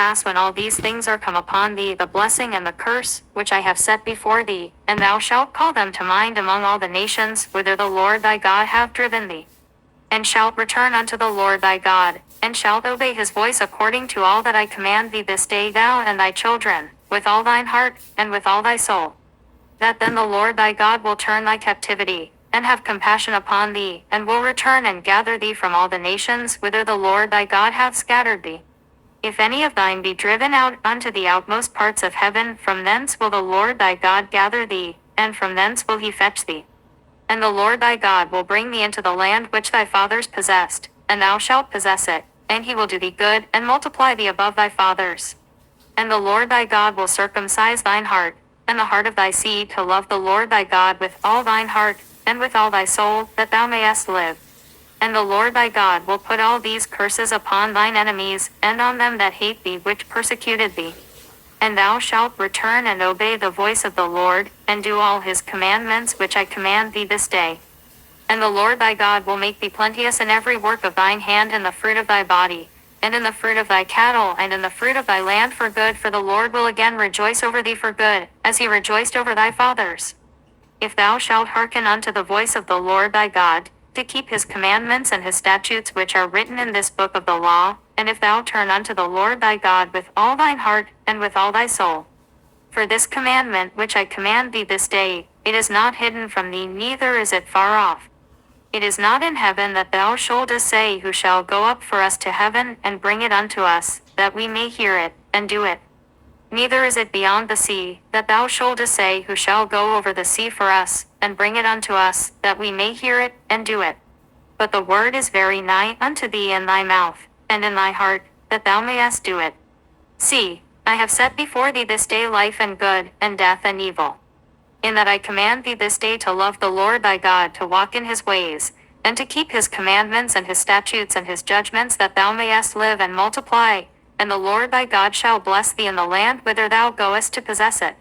pass when all these things are come upon thee, the blessing and the curse, which I have set before thee, and thou shalt call them to mind among all the nations, whither the Lord thy God hath driven thee. And shalt return unto the Lord thy God, and shalt obey his voice according to all that I command thee this day, thou and thy children, with all thine heart, and with all thy soul. That then the Lord thy God will turn thy captivity, and have compassion upon thee, and will return and gather thee from all the nations, whither the Lord thy God hath scattered thee. If any of thine be driven out unto the outmost parts of heaven, from thence will the Lord thy God gather thee, and from thence will he fetch thee. And the Lord thy God will bring thee into the land which thy fathers possessed, and thou shalt possess it, and he will do thee good, and multiply thee above thy fathers. And the Lord thy God will circumcise thine heart, and the heart of thy seed, to love the Lord thy God with all thine heart, and with all thy soul, that thou mayest live. And the Lord thy God will put all these curses upon thine enemies, and on them that hate thee, which persecuted thee. And thou shalt return and obey the voice of the Lord, and do all his commandments which I command thee this day. And the Lord thy God will make thee plenteous in every work of thine hand, in the fruit of thy body, and in the fruit of thy cattle, and in the fruit of thy land for good, for the Lord will again rejoice over thee for good, as he rejoiced over thy fathers. If thou shalt hearken unto the voice of the Lord thy God, to keep his commandments and his statutes which are written in this book of the law, and if thou turn unto the Lord thy God with all thine heart, and with all thy soul. For this commandment which I command thee this day, it is not hidden from thee, neither is it far off. It is not in heaven, that thou shouldest say, who shall go up for us to heaven, and bring it unto us, that we may hear it, and do it. Neither is it beyond the sea, that thou shouldest say, who shall go over the sea for us, and bring it unto us, that we may hear it, and do it. But the word is very nigh unto thee, in thy mouth, and in thy heart, that thou mayest do it. See, I have set before thee this day life and good, and death and evil. In that I command thee this day to love the Lord thy God, to walk in his ways, and to keep his commandments and his statutes and his judgments, that thou mayest live and multiply, and the Lord thy God shall bless thee in the land whither thou goest to possess it.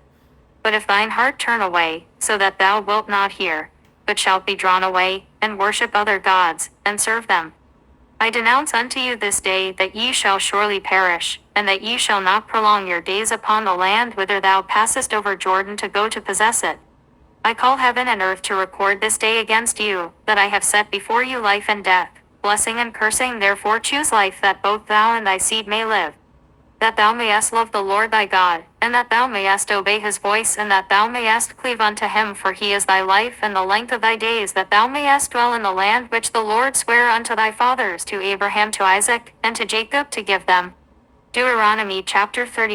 But if thine heart turn away, so that thou wilt not hear, but shalt be drawn away, and worship other gods, and serve them, I denounce unto you this day that ye shall surely perish, and that ye shall not prolong your days upon the land whither thou passest over Jordan to go to possess it. I call heaven and earth to record this day against you, that I have set before you life and death, blessing and cursing. Therefore choose life, that both thou and thy seed may live. That thou mayest love the Lord thy God, and that thou mayest obey his voice, and that thou mayest cleave unto him, for he is thy life and the length of thy days, that thou mayest dwell in the land which the Lord sware unto thy fathers, to Abraham, to Isaac, and to Jacob, to give them. Deuteronomy chapter 30.